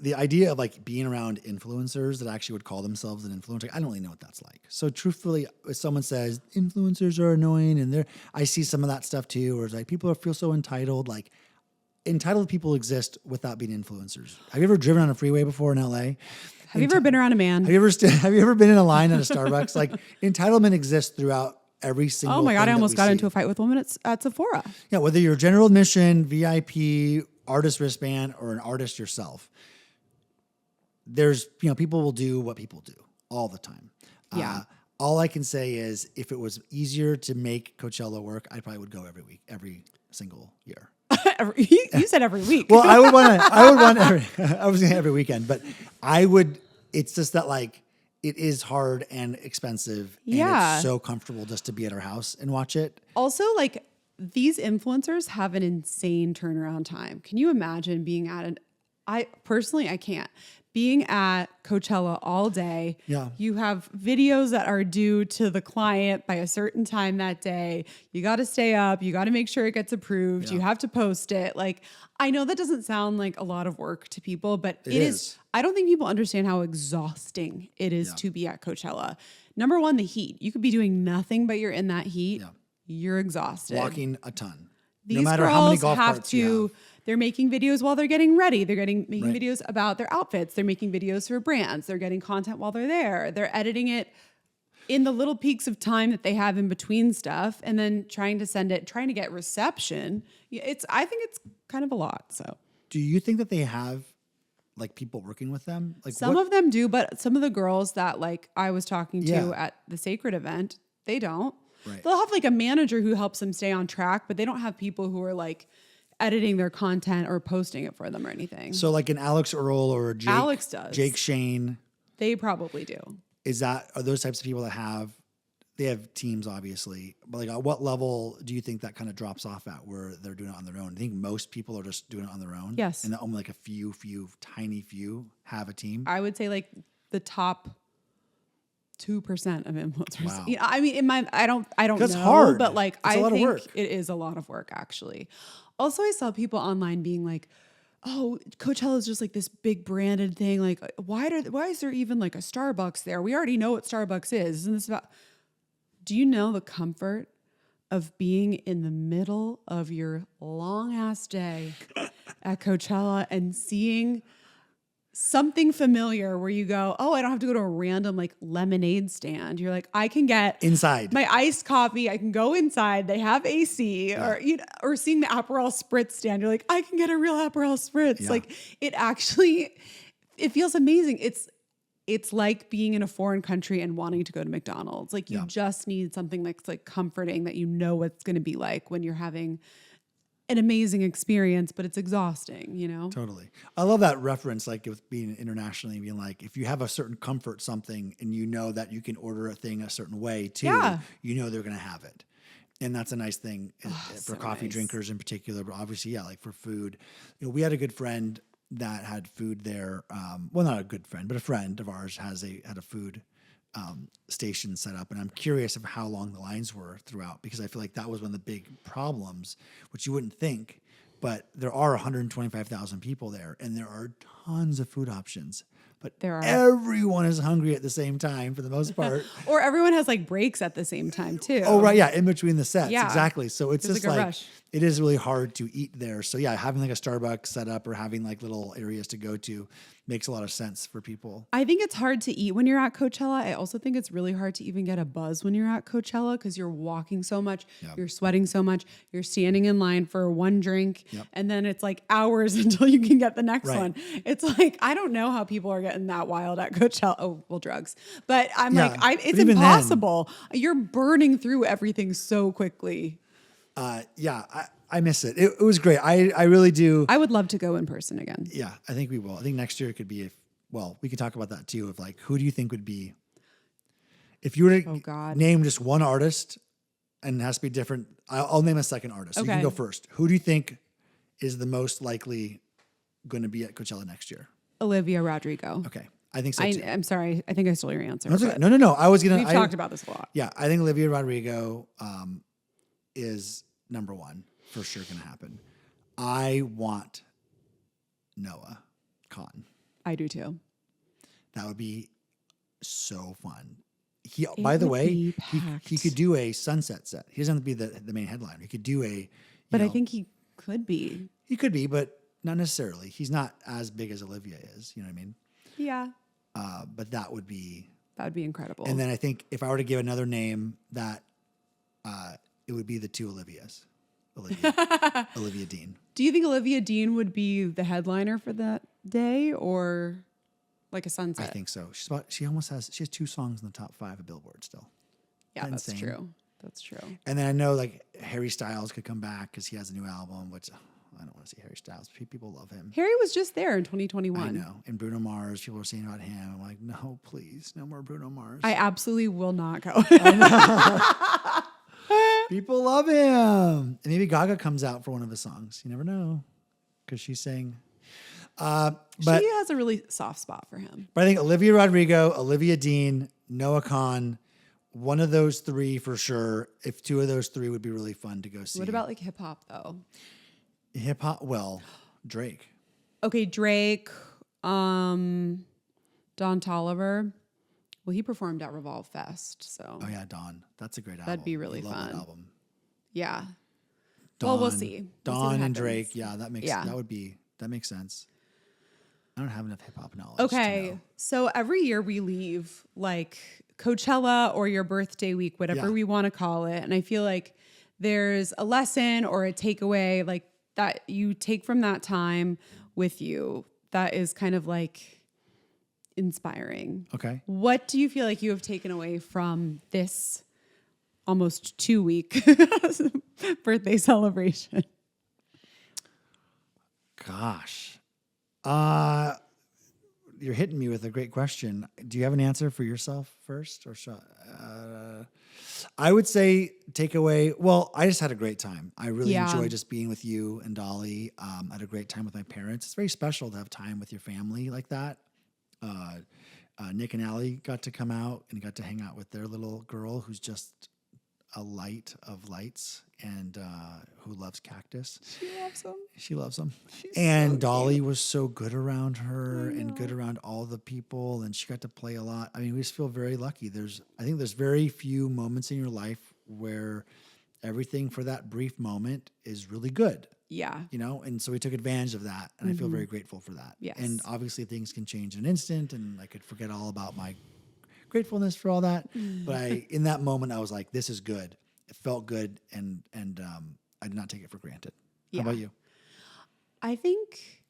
Speaker 1: the idea of like being around influencers that actually would call themselves an influencer. I don't really know what that's like. So truthfully, if someone says influencers are annoying and I see some of that stuff too, where it's like people feel so entitled. Like entitled people exist without being influencers. Have you ever driven on a freeway before in LA?
Speaker 2: Have you ever been around a man?
Speaker 1: Have you ever been in a line at a Starbucks? Like entitlement exists throughout every single.
Speaker 2: Oh my God! I almost got into a fight with a woman at Sephora.
Speaker 1: Yeah, whether you're general admission, VIP, artist wristband, or an artist yourself. There's, people will do what people do all the time. Yeah. All I can say is if it was easier to make Coachella work, I probably would go every week, every single year.
Speaker 2: You said every week.
Speaker 1: Well, I was going to every weekend, but it's just that like, it is hard and expensive and it's so comfortable just to be at our house and watch it.
Speaker 2: Also, like these influencers have an insane turnaround time. Can you imagine being at I can't. Being at Coachella all day, you have videos that are due to the client by a certain time that day. You got to stay up. You got to make sure it gets approved. You have to post it. Like, I know that doesn't sound like a lot of work to people, but it is. I don't think people understand how exhausting it is to be at Coachella. Number one, the heat. You could be doing nothing, but you're in that heat. Yeah. You're exhausted.
Speaker 1: Walking a ton.
Speaker 2: These no matter how many golf carts you have. They're making videos while they're getting ready. They're making videos about their outfits. They're making videos for brands. They're getting content while they're there. They're editing it in the little peaks of time that they have in between stuff and then trying to get reception. I think it's kind of a lot. So
Speaker 1: do you think that they have like people working with them? Like
Speaker 2: Some of them do, but some of the girls that like I was talking to at the Cecred event, they don't.
Speaker 1: Right.
Speaker 2: They'll have like a manager who helps them stay on track, but they don't have people who are like editing their content or posting it for them or anything.
Speaker 1: So like an Alex Earl or a Jake,
Speaker 2: Alex does.
Speaker 1: Jake Shane.
Speaker 2: They probably do.
Speaker 1: Are those types of people that they have teams obviously, but like at what level do you think that kind of drops off at where they're doing it on their own? I think most people are just doing it on their own.
Speaker 2: Yes.
Speaker 1: And only like a tiny few have a team.
Speaker 2: I would say like the top 2% of influencers.
Speaker 1: Wow.
Speaker 2: You know, I mean, I don't
Speaker 1: That's
Speaker 2: know,
Speaker 1: hard.
Speaker 2: but like
Speaker 1: It's a lot of
Speaker 2: think
Speaker 1: work.
Speaker 2: it is a lot of work actually. Also, I saw people online being like, "Oh, Coachella is just like this big branded thing. Like, why is there even like a Starbucks there? We already know what Starbucks is. Isn't this about?" Do you know the comfort of being in the middle of your long ass day at Coachella and seeing something familiar where you go, oh, I don't have to go to a random like lemonade stand. You're like, I can get
Speaker 1: Inside.
Speaker 2: my iced coffee. I can go inside. They have AC or, you know, or seeing the Aperol Spritz stand. You're like, I can get a real Aperol Spritz.
Speaker 1: Yeah.
Speaker 2: Like it feels amazing. It's like being in a foreign country and wanting to go to McDonald's. Like you just need something that's like comforting that you know what's going to be like when you're having an amazing experience, but it's exhausting, you know?
Speaker 1: Totally. I love that reference, like with being internationally, being like, if you have a certain comfort something and you know that you can order a thing a certain way too, you know they're going to have it. And that's a nice thing for
Speaker 2: so
Speaker 1: coffee
Speaker 2: nice.
Speaker 1: drinkers in particular, but obviously, like for food. You know, we had a good friend that had food there. Well, not a good friend, but a friend of ours had a food station set up, and I'm curious of how long the lines were throughout, because I feel like that was one of the big problems, which you wouldn't think, but there are 125,000 people there, and there are tons of food options. But everyone is hungry at the same time for the most part.
Speaker 2: Or everyone has like breaks at the same time too.
Speaker 1: Oh, right. Yeah. In between the sets.
Speaker 2: Yeah.
Speaker 1: Exactly. So it's just
Speaker 2: like a
Speaker 1: like,
Speaker 2: rush.
Speaker 1: it is really hard to eat there. So yeah, having like a Starbucks set up or having like little areas to go to makes a lot of sense for people.
Speaker 2: I think it's hard to eat when you're at Coachella. I also think it's really hard to even get a buzz when you're at Coachella because you're walking so much, you're sweating so much, you're standing in line for one drink, and then it's like hours until you can get the next one. It's like, I don't know how people are getting that wild at Coachella. Oh, well, drugs. But I'm like, it's impossible. You're burning through everything so quickly.
Speaker 1: I miss it. It was great. I really do.
Speaker 2: I would love to go in person again.
Speaker 1: Yeah, I think we will. I think next year it could be we could talk about that too. Of like, who do you think would be, if you were to name just one artist, and it has to be different. I'll name a second artist. So you can go first. Who do you think is the most likely going to be at Coachella next year?
Speaker 2: Olivia Rodrigo.
Speaker 1: Okay. I think so too.
Speaker 2: I'm sorry. I think I stole your answer.
Speaker 1: No. I was going to.
Speaker 2: We've talked about this a lot.
Speaker 1: Yeah. I think Olivia Rodrigo is number one. For sure going to happen. I want Noah Khan.
Speaker 2: I do too.
Speaker 1: That would be so fun. By the way, he could do a sunset set. He doesn't have to be the main headliner. He could do
Speaker 2: I think he could be.
Speaker 1: He could be, but not necessarily. He's not as big as Olivia is. You know what I mean?
Speaker 2: Yeah.
Speaker 1: But that would be
Speaker 2: incredible.
Speaker 1: And then I think if I were to give another name, that it would be the two Olivias. Olivia Dean.
Speaker 2: Do you think Olivia Dean would be the headliner for that day or like a sunset?
Speaker 1: I think so. She has 2 songs in the top 5 of Billboard still.
Speaker 2: Yeah, that's true. That's true.
Speaker 1: And then I know like Harry Styles could come back because he has a new album, which I don't want to see Harry Styles. People love him.
Speaker 2: Harry was just there in 2021.
Speaker 1: I know. And Bruno Mars, people were saying about him. I'm like, no, please, no more Bruno Mars.
Speaker 2: I absolutely will not go.
Speaker 1: People love him. And maybe Gaga comes out for one of his songs. You never know. Because she's saying. But
Speaker 2: she has a really soft spot for him.
Speaker 1: But I think Olivia Rodrigo, Olivia Dean, Noah Khan, one of those 3 for sure. If 2 of those 3 would be really fun to go see.
Speaker 2: What about like hip hop though?
Speaker 1: Hip hop, well, Drake.
Speaker 2: Okay, Drake, Don Toliver. Well, he performed at Revolve Fest, so.
Speaker 1: Oh yeah, Don. That's a great album.
Speaker 2: That'd be really fun.
Speaker 1: That album.
Speaker 2: Yeah.
Speaker 1: Don,
Speaker 2: well, we'll see.
Speaker 1: Don and Drake. Yeah, that makes sense. I don't have enough hip hop knowledge.
Speaker 2: Okay, so every year we leave like Coachella or your birthday week, whatever we want to call it, and I feel like there's a lesson or a takeaway like that you take from that time with you that is kind of like inspiring.
Speaker 1: Okay.
Speaker 2: What do you feel like you have taken away from this almost 2-week birthday celebration?
Speaker 1: Gosh. You're hitting me with a great question. Do you have an answer for yourself first? Or I would say takeaway. Well, I just had a great time. I really enjoyed just being with you and Dolly. I had a great time with my parents. It's very special to have time with your family like that. Nick and Allie got to come out and got to hang out with their little girl who's just a light of lights and who loves cactus. She loves them. And so Dolly was so good around her and good around all the people, and she got to play a lot. I mean, we just feel very lucky. I think there's very few moments in your life where everything for that brief moment is really good.
Speaker 2: Yeah.
Speaker 1: You know, and so we took advantage of that, and I feel very grateful for that.
Speaker 2: Yes.
Speaker 1: And obviously things can change in an instant, and I could forget all about my gratefulness for all that. But in that moment, I was like, this is good. It felt good, and I did not take it for granted.
Speaker 2: Yeah.
Speaker 1: How about you?
Speaker 2: I think,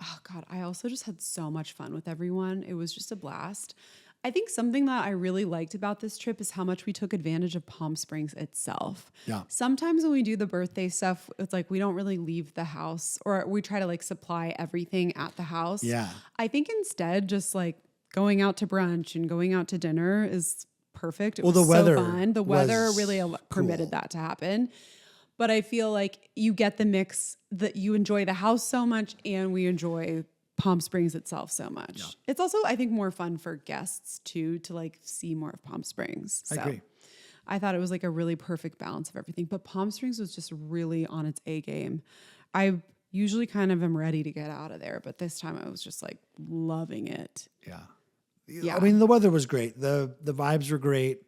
Speaker 2: oh God, I also just had so much fun with everyone. It was just a blast. I think something that I really liked about this trip is how much we took advantage of Palm Springs itself.
Speaker 1: Yeah.
Speaker 2: Sometimes when we do the birthday stuff, it's like we don't really leave the house, or we try to like supply everything at the house.
Speaker 1: Yeah.
Speaker 2: I think instead just like going out to brunch and going out to dinner is perfect. It was
Speaker 1: the weather
Speaker 2: so fun. The weather
Speaker 1: was
Speaker 2: really permitted that to happen. But I feel like you get the mix that you enjoy the house so much and we enjoy Palm Springs itself so much. Yeah. It's also, I think, more fun for guests too, to like see more of Palm Springs. So
Speaker 1: I agree.
Speaker 2: I thought it was like a really perfect balance of everything. But Palm Springs was just really on its A game. I usually kind of am ready to get out of there, but this time I was just like loving it.
Speaker 1: Yeah. I mean, the weather was great. The vibes were great.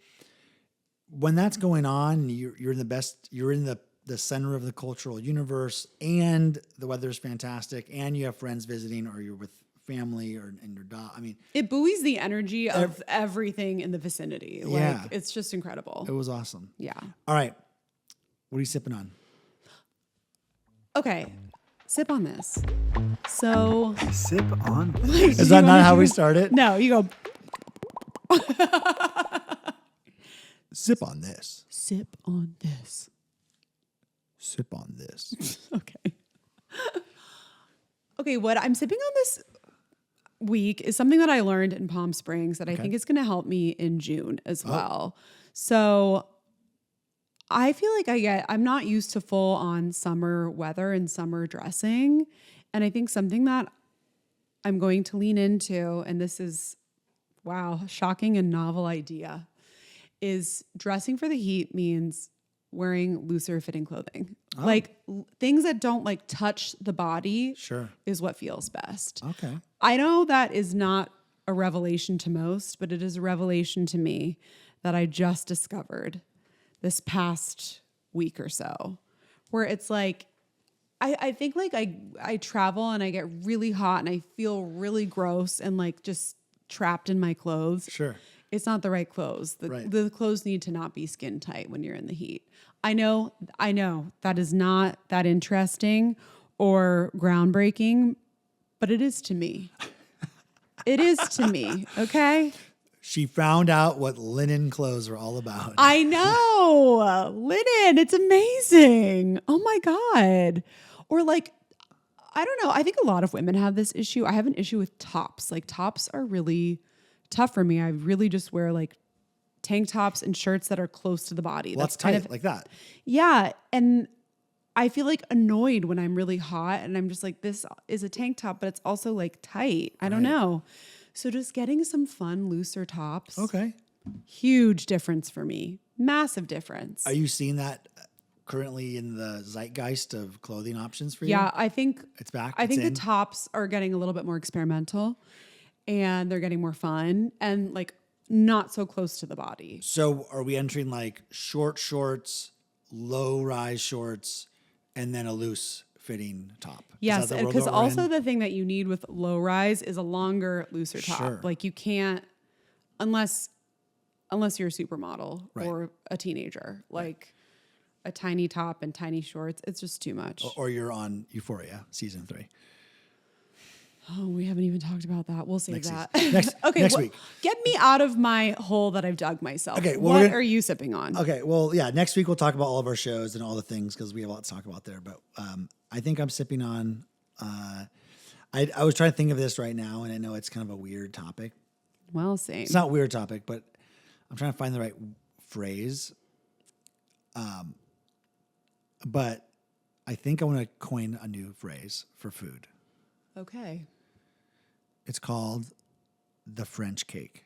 Speaker 1: When that's going on, you're in the center of the cultural universe, and the weather's fantastic, and you have friends visiting, or you're with family and your dog. I mean,
Speaker 2: it buoys the energy of everything in the vicinity.
Speaker 1: Yeah.
Speaker 2: Like, it's just incredible.
Speaker 1: It was awesome.
Speaker 2: Yeah.
Speaker 1: All right. What are you sipping on?
Speaker 2: Okay. Sip on this. So
Speaker 1: Sip on this. Is that not how we start it?
Speaker 2: No, you go.
Speaker 1: Sip on this.
Speaker 2: Sip on this.
Speaker 1: Sip on this.
Speaker 2: Okay. Okay, what I'm sipping on this week is something that I learned in Palm Springs that I think is going to help me in June as well. So I feel like I'm not used to full on summer weather and summer dressing. And I think something that I'm going to lean into, and this is, wow, shocking and novel idea, is dressing for the heat means wearing looser fitting clothing. Like things that don't like touch the body is what feels best.
Speaker 1: Okay.
Speaker 2: I know that is not a revelation to most, but it is a revelation to me that I just discovered this past week or so, where it's like, I think like I travel and I get really hot and I feel really gross and like just trapped in my clothes.
Speaker 1: Sure.
Speaker 2: It's not the right clothes. The clothes need to not be skin tight when you're in the heat. I know that is not that interesting or groundbreaking, but it is to me. It is to me. Okay.
Speaker 1: She found out what linen clothes are all about.
Speaker 2: I know. Linen. It's amazing. Oh my God. Or like, I don't know. I think a lot of women have this issue. I have an issue with tops. Like tops are really tough for me. I really just wear like tank tops and shirts that are close to the body.
Speaker 1: Well, that's tight, kind of like that.
Speaker 2: Yeah. And I feel like annoyed when I'm really hot and I'm just like, this is a tank top, but it's also like tight. I don't know. So just getting some fun, looser tops.
Speaker 1: Okay.
Speaker 2: Huge difference for me. Massive difference.
Speaker 1: Are you seeing that currently in the zeitgeist of clothing options for you?
Speaker 2: Yeah, I think
Speaker 1: it's back.
Speaker 2: I think the tops are getting a little bit more experimental and they're getting more fun and like not so close to the body.
Speaker 1: So are we entering like short shorts, low rise shorts, and then a loose fitting top?
Speaker 2: Yes, because also the thing that you need with low rise is a longer, looser top.
Speaker 1: Sure.
Speaker 2: Like you can't, unless you're a supermodel or a teenager, like a tiny top and tiny shorts, it's just too much.
Speaker 1: Or you're on Euphoria season 3.
Speaker 2: Oh, we haven't even talked about that. We'll save that.
Speaker 1: Next week.
Speaker 2: Get me out of my hole that I've dug myself. Okay, well, what are you sipping on?
Speaker 1: Okay, well, yeah, next week we'll talk about all of our shows and all the things because we have a lot to talk about there. But I think I'm sipping on. I was trying to think of this right now, and I know it's kind of a weird topic.
Speaker 2: Well, same.
Speaker 1: It's not a weird topic, but I'm trying to find the right phrase. But I think I want to coin a new phrase for food.
Speaker 2: Okay.
Speaker 1: It's called the French cake.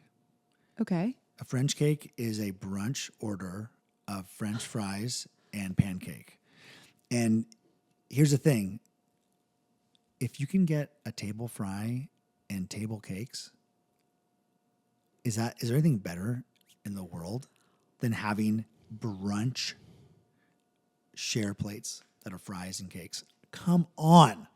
Speaker 2: Okay.
Speaker 1: A French cake is a brunch order of French fries and pancake. And here's the thing. If you can get a table fry and table cakes, is there anything better in the world than having brunch share plates that are fries and cakes? Come on.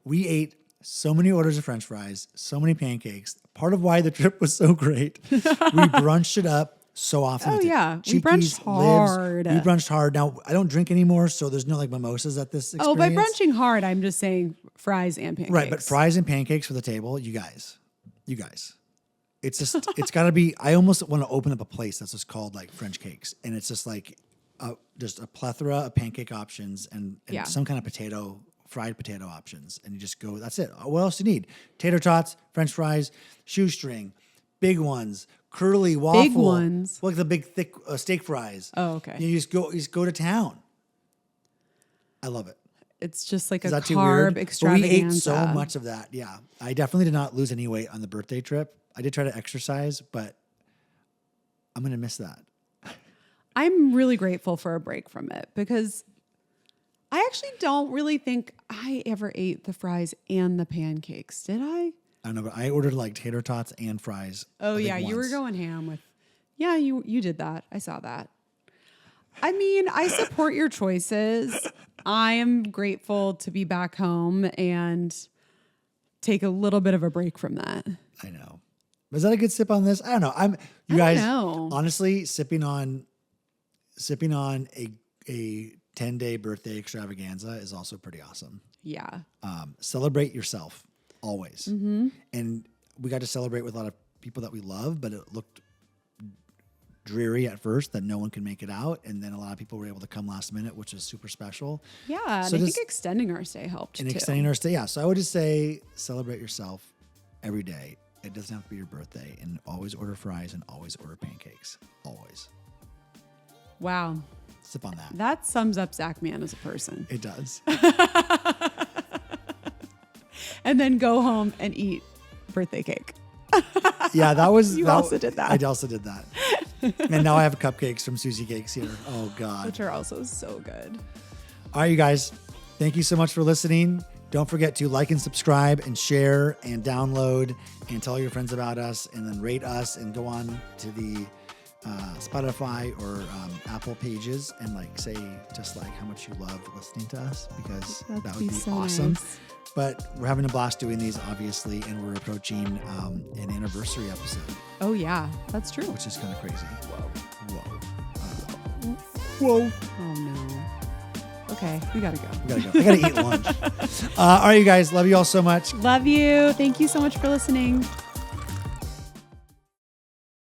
Speaker 1: We ate so many orders of French fries, so many pancakes. Part of why the trip was so great. We brunched it up so often.
Speaker 2: Oh, yeah. We brunched hard.
Speaker 1: We brunched hard. Now, I don't drink anymore, so there's no like mimosas at this experience.
Speaker 2: Oh, by brunching hard, I'm just saying fries and pancakes.
Speaker 1: Right, but fries and pancakes for the table, you guys. It's just, it's got to be, I almost want to open up a place that's just called like French cakes. And it's just like just a plethora of pancake options and some kind of fried potato options. And you just go, that's it. What else do you need? Tater tots, French fries, shoestring, big ones, curly waffle.
Speaker 2: Big ones.
Speaker 1: Like the big thick steak fries.
Speaker 2: Oh, okay.
Speaker 1: You just go to town. I love it.
Speaker 2: It's just like
Speaker 1: Is
Speaker 2: a
Speaker 1: that too
Speaker 2: carb
Speaker 1: weird?
Speaker 2: extravaganza.
Speaker 1: But we ate so much of that. Yeah. I definitely did not lose any weight on the birthday trip. I did try to exercise, but I'm going to miss that.
Speaker 2: I'm really grateful for a break from it because I actually don't really think I ever ate the fries and the pancakes. Did I?
Speaker 1: I don't know, but I ordered like tater tots and fries.
Speaker 2: Oh, yeah. You were going ham with. Yeah, you did that. I saw that. I mean, I support your choices. I am grateful to be back home and take a little bit of a break from that.
Speaker 1: I know. Was that a good sip on this? I don't know. I don't know. Honestly, sipping on a 10-day birthday extravaganza is also pretty awesome.
Speaker 2: Yeah.
Speaker 1: Celebrate yourself always.
Speaker 2: Mm-hmm.
Speaker 1: And we got to celebrate with a lot of people that we love, but it looked dreary at first that no one could make it out. And then a lot of people were able to come last minute, which is super special.
Speaker 2: Yeah. So and I think extending our stay helped
Speaker 1: extending our stay. Yeah. So I would just say celebrate yourself every day. It doesn't have to be your birthday, and always order fries and always order pancakes. Always.
Speaker 2: Wow.
Speaker 1: Sip on that.
Speaker 2: That sums up Zach Man as a person.
Speaker 1: It does.
Speaker 2: And then go home and eat birthday cake.
Speaker 1: Yeah, that was...
Speaker 2: You also did that.
Speaker 1: I also did that. And now I have cupcakes from Susie Cakes here. Oh, God.
Speaker 2: Which are also so good.
Speaker 1: All right, you guys. Thank you so much for listening. Don't forget to like and subscribe and share and download and tell your friends about us and then rate us and go on to the Spotify or Apple pages and say just how much you love listening to us because that would be so awesome. Nice. But we're having a blast doing these, obviously, and we're approaching an anniversary episode.
Speaker 2: Oh, yeah, that's true.
Speaker 1: Which is kind of crazy. Whoa.
Speaker 2: Whoa. Oh, no. Okay, we gotta go.
Speaker 1: I gotta eat lunch. All right, you guys. Love you all so much.
Speaker 2: Love you. Thank you so much for listening.